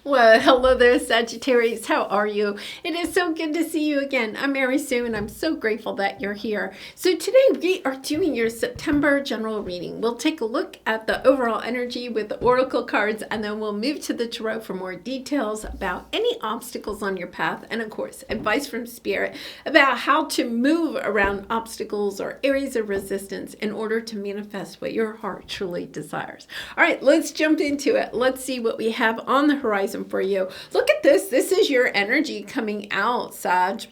Well, hello there, Sagittarius. How are you? It is so good to see you again. I'm Mary Sue, and I'm so grateful that you're here. So today we are doing your September general reading. We'll take a look at the overall energy with the oracle cards, and then we'll move to the tarot for more details about any obstacles on your path, and of course, advice from Spirit about how to move around obstacles or areas of resistance in order to manifest what your heart truly desires. All right, let's jump into it. Let's see what we have on the horizon for you. Look at this. This is your energy coming out, Sag.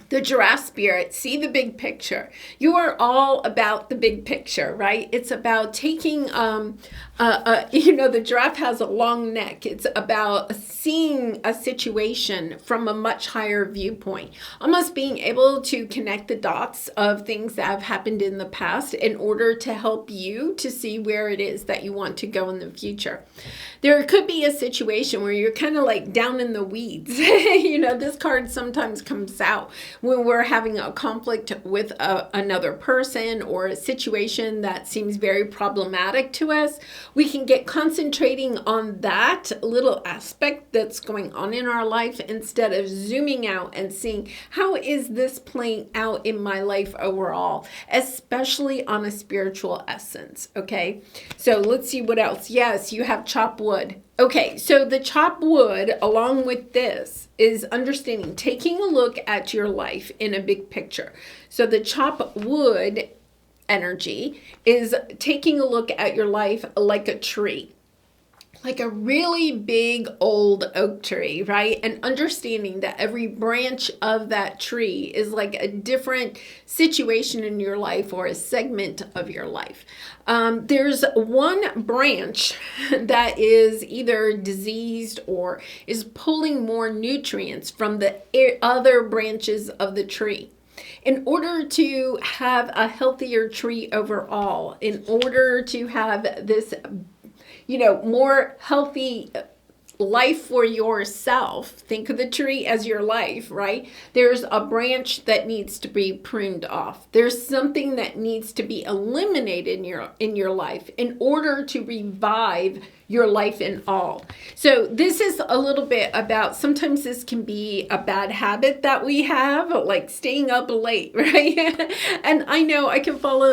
The giraffe spirit. See the big picture. You are all about the big picture, right? It's about taking, the giraffe has a long neck. It's about seeing a situation from a much higher viewpoint. Almost being able to connect the dots of things that have happened in the past in order to help you to see where it is that you want to go in the future. There could be a situation where you're kind of like down in the weeds. This card sometimes comes out when we're having a conflict with another person or a situation that seems very problematic to us. We can get concentrating on that little aspect that's going on in our life instead of zooming out and seeing how is this playing out in my life overall, especially on a spiritual essence. Okay, so let's see what else. Yes, you have chop wood. Okay, so the chop wood, along with this, is understanding, taking a look at your life in a big picture. So the chop wood energy is taking a look at your life like a tree. Like a really big old oak tree, right? And understanding that every branch of that tree is like a different situation in your life or a segment of your life. There's one branch that is either diseased or is pulling more nutrients from the other branches of the tree. In order to have a healthier tree overall, in order to have this more healthy life for yourself. Think of the tree as your life, right? There's a branch that needs to be pruned off. There's something that needs to be eliminated in your life in order to revive your life in all. So this is a little bit about, sometimes this can be a bad habit that we have, like staying up late, right? And I know I can fall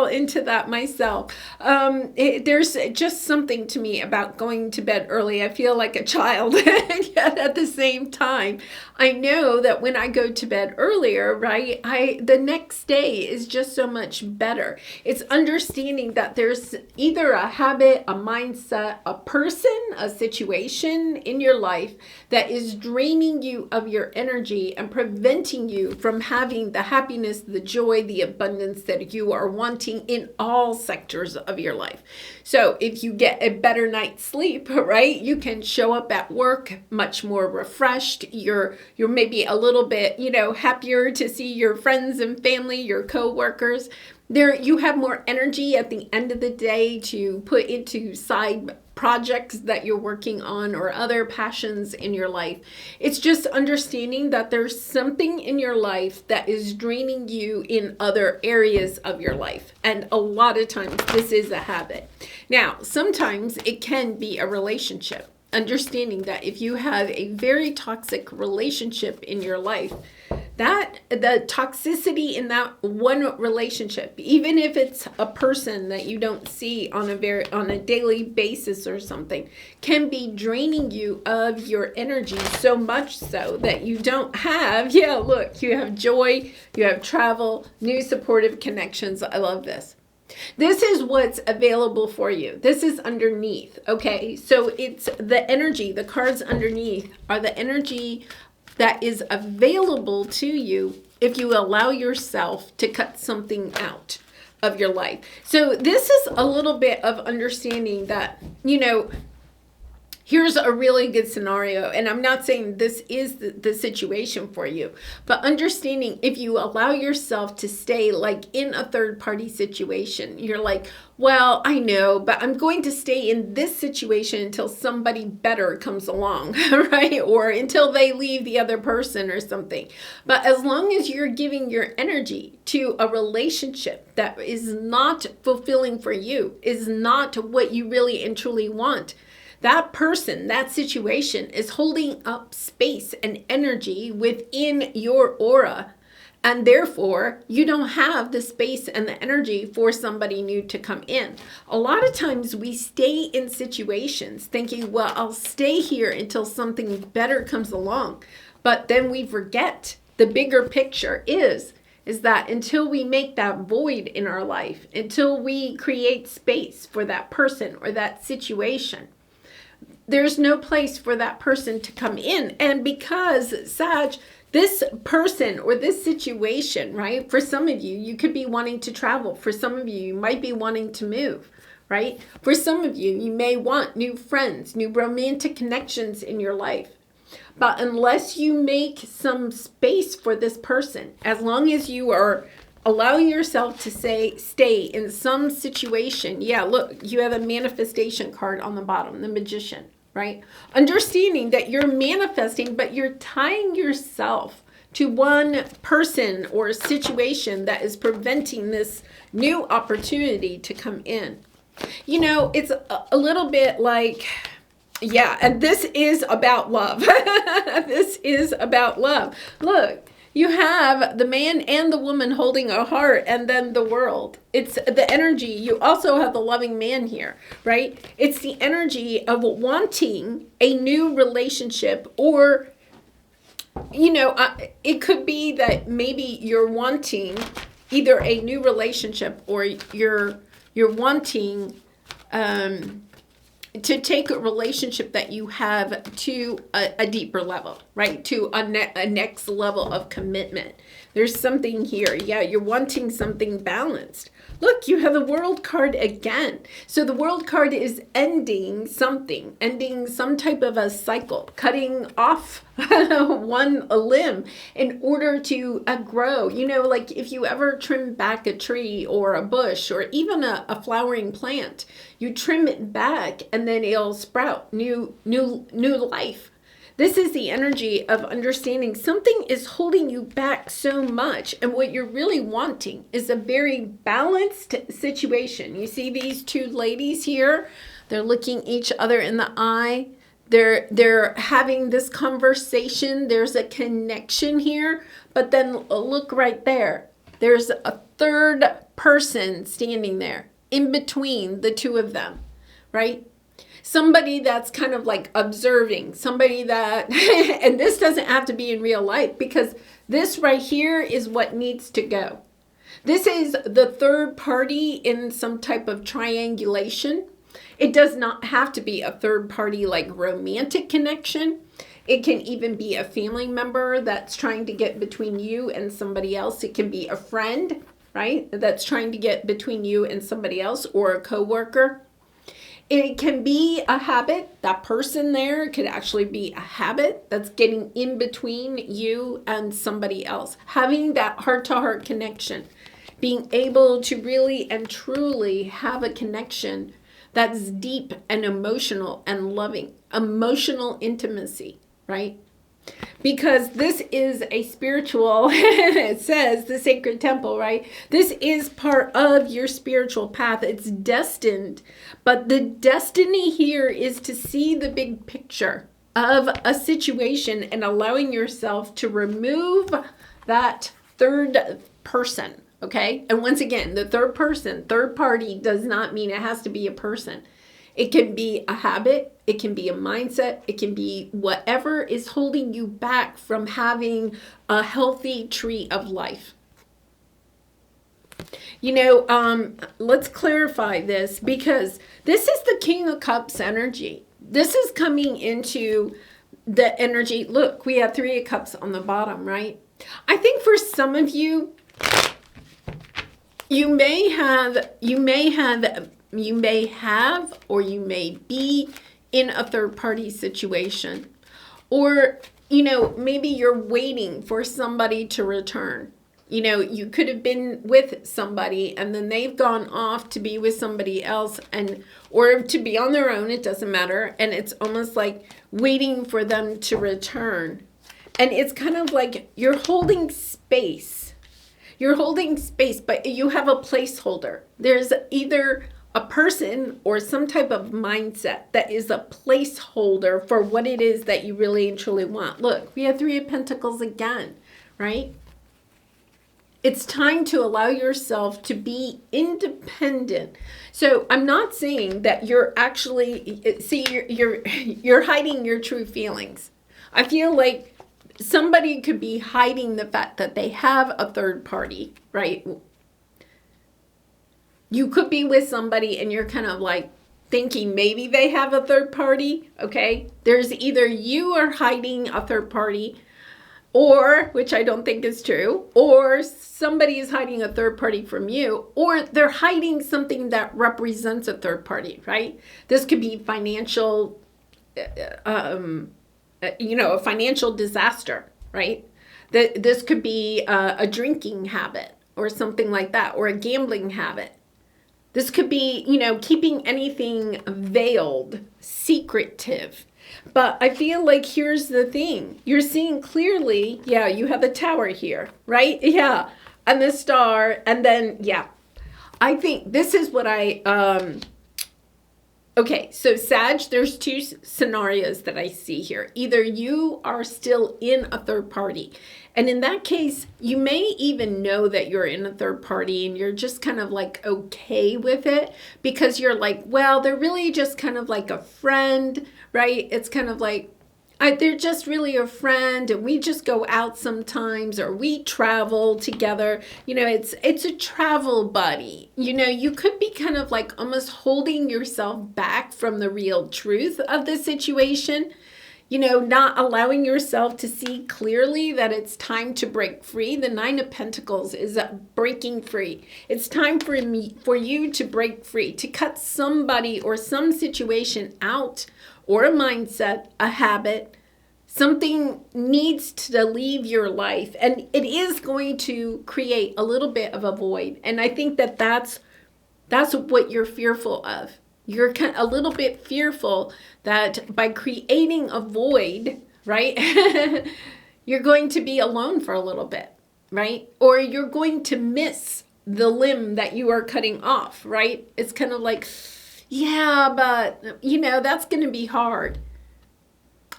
into that myself. There's just something to me about going to bed early. I feel like a child, yet at the same time, I know that when I go to bed earlier, right, the next day is just so much better. It's understanding that there's either a habit, a mindset, a person, a situation in your life that is draining you of your energy and preventing you from having the happiness, the joy, the abundance that you are wanting in all sectors of your life. So if you get a better night's sleep, right, you can show up at work much more refreshed. You're maybe a little bit, happier to see your friends and family, your co-workers. You have more energy at the end of the day to put into side projects that you're working on or other passions in your life. It's just understanding that there's something in your life that is draining you in other areas of your life. And a lot of times this is a habit. Now, sometimes it can be a relationship. Understanding that if you have a very toxic relationship in your life, that the toxicity in that one relationship, even if it's a person that you don't see on a daily basis or something, can be draining you of your energy so much so that you don't have, you have joy, you have travel, new supportive connections. I love this. This is what's available for you. This is underneath, okay? So it's the energy, the cards underneath are the energy that is available to you if you allow yourself to cut something out of your life. So this is a little bit of understanding that, here's a really good scenario, and I'm not saying this is the situation for you, but understanding if you allow yourself to stay like in a third party situation, you're like, well, I know, but I'm going to stay in this situation until somebody better comes along, right? Or until they leave the other person or something. But as long as you're giving your energy to a relationship that is not fulfilling for you, is not what you really and truly want, that person, that situation is holding up space and energy within your aura. And therefore, you don't have the space and the energy for somebody new to come in. A lot of times we stay in situations thinking, well, I'll stay here until something better comes along. But then we forget the bigger picture is that until we make that void in our life, until we create space for that person or that situation, there's no place for that person to come in. And because, Sag, this person or this situation, right? For some of you, you could be wanting to travel. For some of you, you might be wanting to move, right? For some of you, you may want new friends, new romantic connections in your life. But unless you make some space for this person, as long as you are allowing yourself to stay in some situation, yeah, look, you have a manifestation card on the bottom, the Magician. Right? Understanding that you're manifesting, but you're tying yourself to one person or situation that is preventing this new opportunity to come in. You know, it's a little bit like, yeah, and this is about love. This is about love. Look, you have the man and the woman holding a heart, and then the world. It's the energy. You also have the loving man here, right? It's the energy of wanting a new relationship, or, you know, it could be that maybe you're wanting either a new relationship or you're wanting to take a relationship that you have to a deeper level, right? To a next level of commitment. There's something here. Yeah, you're wanting something balanced. Look, you have the World card again. So the World card is ending something, ending some type of a cycle, cutting off a limb in order to grow. You know, like if you ever trim back a tree or a bush or even a flowering plant, you trim it back and then it'll sprout new life. This is the energy of understanding something is holding you back so much. And what you're really wanting is a very balanced situation. You see these two ladies here? They're looking each other in the eye. They're having this conversation. There's a connection here. But then look right there. There's a third person standing there in between the two of them, right? Somebody that's kind of like observing, somebody that, and this doesn't have to be in real life, because this right here is what needs to go. This is the third party in some type of triangulation. It does not have to be a third party like romantic connection. It can even be a family member that's trying to get between you and somebody else. It can be a friend, right? That's trying to get between you and somebody else, or a coworker. It can be a habit. That person there could actually be a habit that's getting in between you and somebody else. Having that heart-to-heart connection. Being able to really and truly have a connection that's deep and emotional and loving. Emotional intimacy, right? Because this is a spiritual, it says the sacred temple, right? This is part of your spiritual path. It's destined. But the destiny here is to see the big picture of a situation and allowing yourself to remove that third person, okay? And once again, the third person, third party does not mean it has to be a person. It can be a habit, it can be a mindset, it can be whatever is holding you back from having a healthy tree of life. You know, let's clarify this, because this is the King of Cups energy. This is coming into the energy. Look, we have 3 of Cups on the bottom, right? I think for some of you, you may have or you may be in a third party situation, or, you know, maybe you're waiting for somebody to return. You know, you could have been with somebody and then they've gone off to be with somebody else, and or to be on their own, it doesn't matter. And it's almost like waiting for them to return. And it's kind of like you're holding space. You're holding space, but you have a placeholder. There's either a person or some type of mindset that is a placeholder for what it is that you really and truly want. Look, we have Three of Pentacles again, right? It's time to allow yourself to be independent. So I'm not saying that you're actually, see, you're hiding your true feelings. I feel like somebody could be hiding the fact that they have a third party, right? You could be with somebody and you're kind of like thinking maybe they have a third party, okay? There's either you are hiding a third party, or, which I don't think is true, or somebody is hiding a third party from you, or they're hiding something that represents a third party, right? This could be financial, a financial disaster, right? This could be a drinking habit or something like that, or a gambling habit. This could be, keeping anything veiled, secretive. But I feel like here's the thing. You're seeing clearly, you have the Tower here, right? Yeah, and the Star, and then, I think this is what okay, so Sag, there's two scenarios that I see here. Either you are still in a third party, and in that case, you may even know that you're in a third party and you're just kind of like okay with it because you're like, well, they're really just kind of like a friend, right? It's kind of like, they're just really a friend and we just go out sometimes or we travel together. It's a travel buddy. You could be kind of like almost holding yourself back from the real truth of the situation. Not allowing yourself to see clearly that it's time to break free. The Nine of Pentacles is breaking free. It's time for you to break free, to cut somebody or some situation out, or a mindset, a habit. Something needs to leave your life, and it is going to create a little bit of a void. And I think that that's what you're fearful of. You're a little bit fearful that by creating a void, right, you're going to be alone for a little bit, right? Or you're going to miss the limb that you are cutting off, right? It's kind of like, yeah, but, that's going to be hard.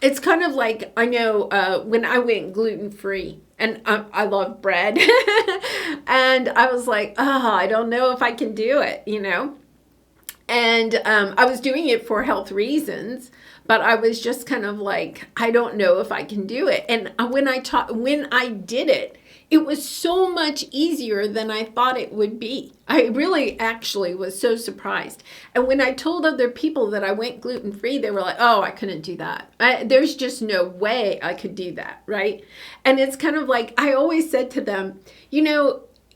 It's kind of like, I know when I went gluten-free, and I love bread, and I was like, I don't know if I can do it, And I was doing it for health reasons, but I was just kind of like, I don't know if I can do it. And when I did it, it was so much easier than I thought it would be. I really actually was so surprised. And when I told other people that I went gluten-free, they were like, oh, I couldn't do that. There's just no way I could do that, right? And it's kind of like, I always said to them,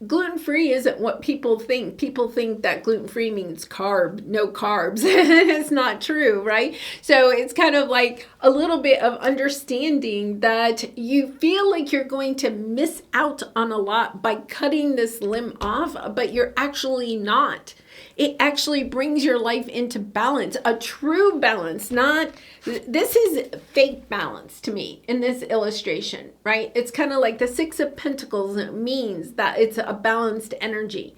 gluten-free isn't what people think. People think that gluten-free means no carbs. It's not true, right? So it's kind of like a little bit of understanding that you feel like you're going to miss out on a lot by cutting this limb off, but you're actually not. It actually brings your life into balance, a true balance, this is fake balance to me in this illustration, right? It's kind of like the Six of Pentacles means that it's a balanced energy,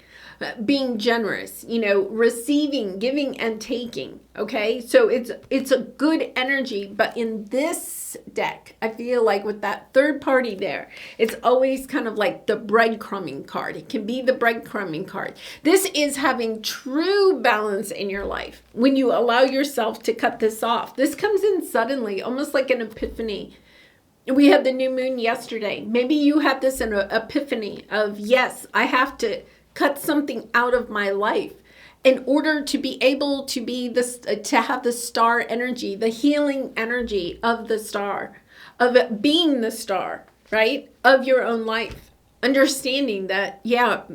being generous, receiving, giving and taking, okay? So it's a good energy, but in this deck, I feel like with that third party there, it's always kind of like the breadcrumbing card. It can be the breadcrumbing card. This is having true balance in your life when you allow yourself to cut this off. This comes in suddenly, almost like an epiphany. We had the new moon yesterday. Maybe you had this an epiphany of, yes, I have to cut something out of my life in order to be able to be this, to have the star energy, the healing energy of the star, of it being the star, right? Of your own life. Understanding that,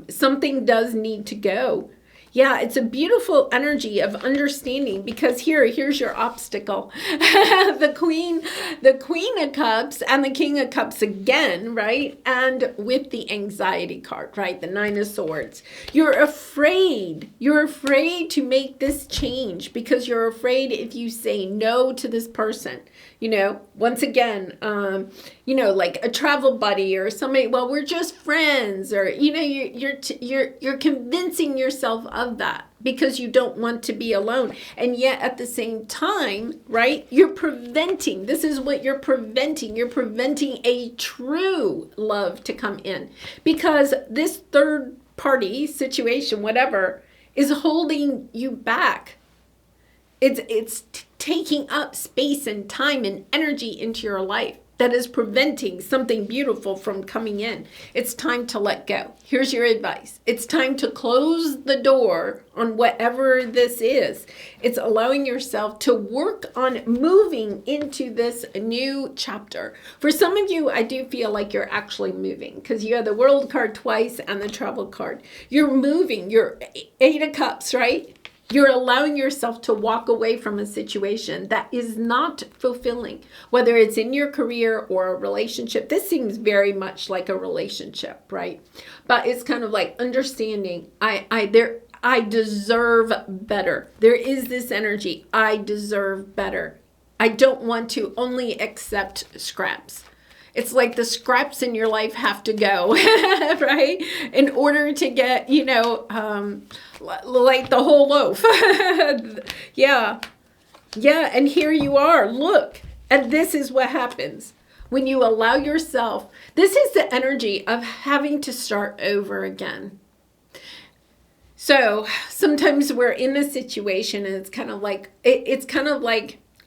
something does need to go. Yeah, it's a beautiful energy of understanding because here's your obstacle. the Queen of Cups and the King of Cups again, right? And with the anxiety card, right? The Nine of Swords. You're afraid. You're afraid to make this change because you're afraid if you say no to this person. Once again, like a travel buddy or somebody, well, we're just friends, or, you're convincing yourself of that because you don't want to be alone. And yet at the same time, right, you're preventing, this is what you're preventing. You're preventing a true love to come in because this third party situation, whatever, is holding you back. It's taking up space and time and energy into your life that is preventing something beautiful from coming in. It's time to let go. Here's your advice. It's time to close the door on whatever this is. It's allowing yourself to work on moving into this new chapter. For some of you, I do feel like you're actually moving because you have the World card twice and the Travel card. You're moving. You're 8 of Cups, right? You're allowing yourself to walk away from a situation that is not fulfilling, whether it's in your career or a relationship. This seems very much like a relationship, right? But it's kind of like understanding, I deserve better. There is this energy. I deserve better. I don't want to only accept scraps. It's like the scraps in your life have to go, right? In order to get, like the whole loaf. Yeah. And here you are. Look. And this is what happens when you allow yourself. This is the energy of having to start over again. So sometimes we're in a situation and it's kind of like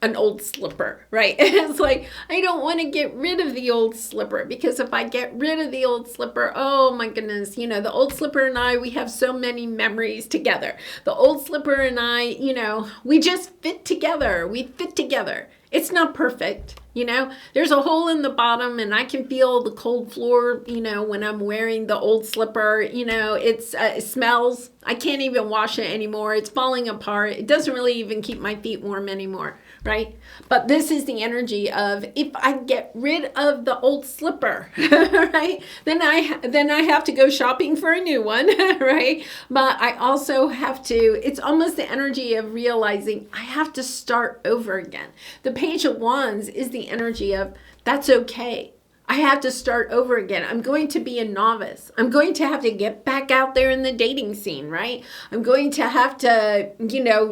an old slipper, right? It's like, I don't want to get rid of the old slipper because if I get rid of the old slipper, oh my goodness, the old slipper and I, we have so many memories together. The old slipper and I, we just fit together. We fit together. It's not perfect, There's a hole in the bottom and I can feel the cold floor, when I'm wearing the old slipper, it smells. I can't even wash it anymore. It's falling apart. It doesn't really even keep my feet warm anymore. Right? But this is the energy of if I get rid of the old slipper, right? Then I have to go shopping for a new one, right? But I also have to, it's almost the energy of realizing I have to start over again. The Page of Wands is the energy of that's okay. I have to start over again. I'm going to be a novice. I'm going to have to get back out there in the dating scene, right? I'm going to have to,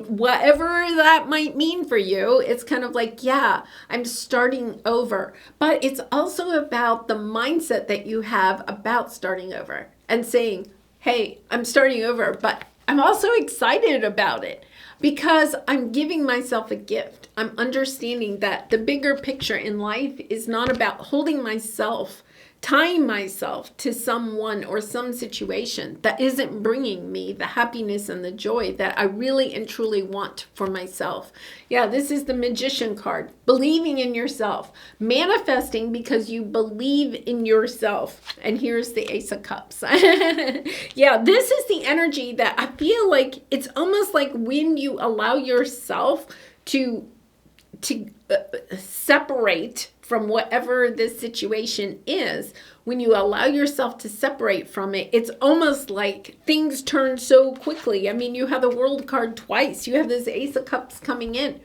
whatever that might mean for you, it's kind of like, yeah, I'm starting over. But it's also about the mindset that you have about starting over and saying, hey, I'm starting over, but I'm also excited about it. Because I'm giving myself a gift. I'm understanding that the bigger picture in life is not about holding myself, tying myself to someone or some situation that isn't bringing me the happiness and the joy that I really and truly want for myself. Yeah, this is the Magician card. Believing in yourself. Manifesting because you believe in yourself. And here's the Ace of Cups. Yeah, this is the energy that I feel like it's almost like when you allow yourself to separate from whatever this situation is, when you allow yourself to separate from it, it's almost like things turn so quickly. I mean, you have the World card twice. You have this Ace of Cups coming in.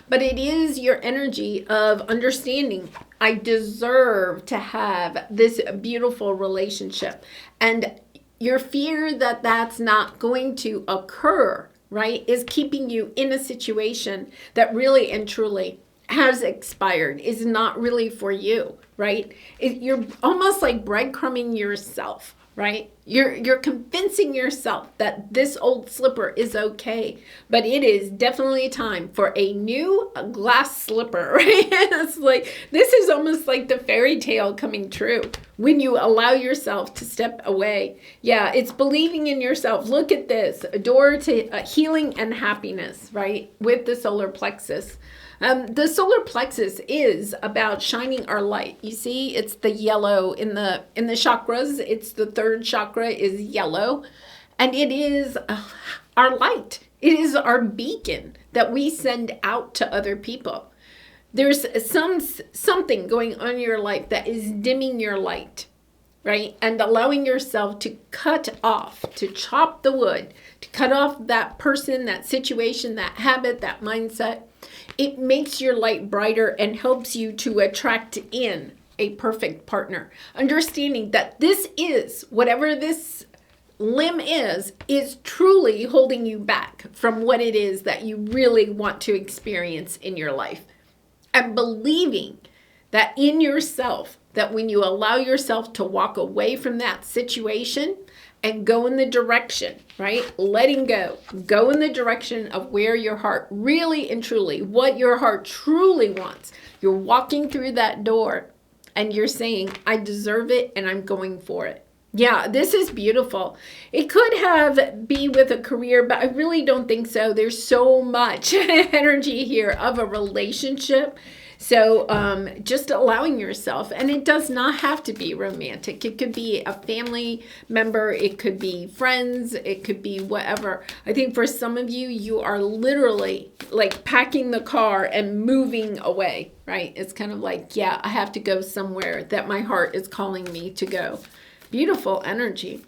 But it is your energy of understanding, I deserve to have this beautiful relationship. And your fear that that's not going to occur, right, is keeping you in a situation that really and truly has expired, is not really for you, right? You're almost like breadcrumbing yourself, right? You're convincing yourself that this old slipper is okay, but it is definitely time for a new glass slipper, right? It's like, this is almost like the fairy tale coming true when you allow yourself to step away. Yeah, it's believing in yourself. Look at this, a door to healing and happiness, right? With the solar plexus. The solar plexus is about shining our light. You see, it's the yellow in the chakras. It's the third chakra is yellow, and it is our light. It is our beacon that we send out to other people. There's something going on in your life that is dimming your light, right? And allowing yourself to cut off, to chop the wood, to cut off that person, that situation, that habit, that mindset. It makes your light brighter and helps you to attract in a perfect partner. Understanding that this is, whatever this limb is truly holding you back from what it is that you really want to experience in your life. And believing that in yourself, that when you allow yourself to walk away from that situation and go in the direction, right? Letting go in the direction of where your heart really and truly, what your heart truly wants. You're walking through that door and you're saying, I deserve it and I'm going for it. Yeah, this is beautiful. It could be with a career, but I really don't think so. There's so much energy here of a relationship. So just allowing yourself, and it does not have to be romantic. It could be a family member. It could be friends. It could be whatever. I think for some of you, you are literally like packing the car and moving away, right? It's kind of like, yeah, I have to go somewhere that my heart is calling me to go. Beautiful energy.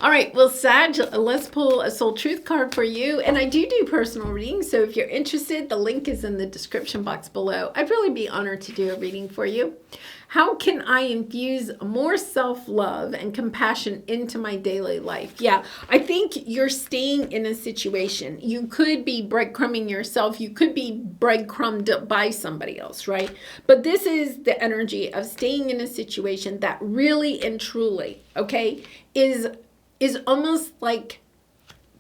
All right, well, Sag, let's pull a soul truth card for you. And I do personal readings, so if you're interested, the link is in the description box below. I'd really be honored to do a reading for you. How can I infuse more self-love and compassion into my daily life? Yeah, I think you're staying in a situation. You could be breadcrumbing yourself. You could be breadcrumbed by somebody else, right? But this is the energy of staying in a situation that really and truly, okay, is almost like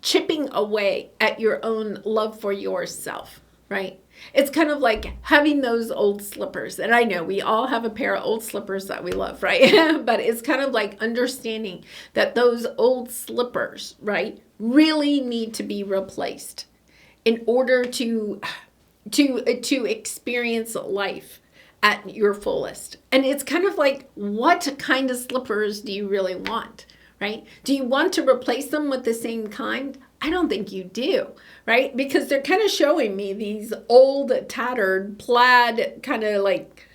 chipping away at your own love for yourself, right? It's kind of like having those old slippers. And I know we all have a pair of old slippers that we love, right? But it's kind of like understanding that those old slippers, right, really need to be replaced in order to experience life at your fullest. And it's kind of like, what kind of slippers do you really want? Right? Do you want to replace them with the same kind? I don't think you do, right? Because they're kind of showing me these old, tattered, plaid kind of like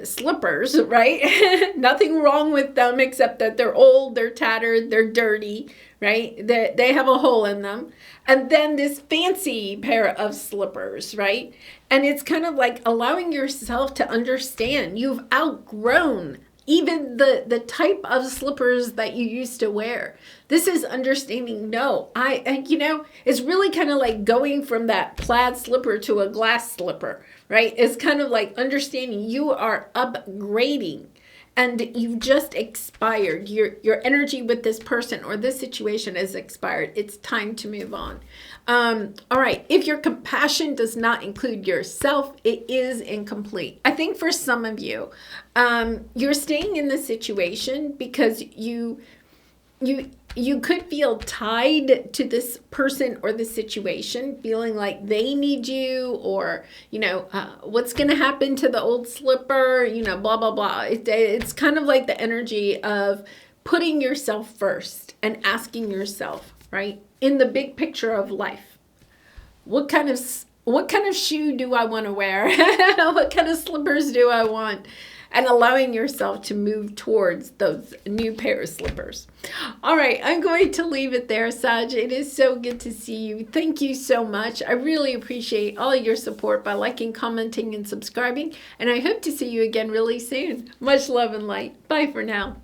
slippers, right? Nothing wrong with them except that they're old, they're tattered, they're dirty, right? They have a hole in them. And then this fancy pair of slippers, right? And it's kind of like allowing yourself to understand you've outgrown even the type of slippers that you used to wear. This is understanding, no, it's really kind of like going from that plaid slipper to a glass slipper, right? It's kind of like understanding you are upgrading and you've just expired. Your energy with this person or this situation is expired. It's time to move on. All right. If your compassion does not include yourself, it is incomplete. I think for some of you, you're staying in the situation because you could feel tied to this person or the situation, feeling like they need you, or, what's going to happen to the old slipper, blah, blah, blah. It's kind of like the energy of putting yourself first and asking yourself, right, in the big picture of life, what kind of shoe do I want to wear? What kind of slippers do I want? And allowing yourself to move towards those new pair of slippers. All right, I'm going to leave it there, Sag. It is so good to see you. Thank you so much. I really appreciate all your support by liking, commenting, and subscribing. And I hope to see you again really soon. Much love and light. Bye for now.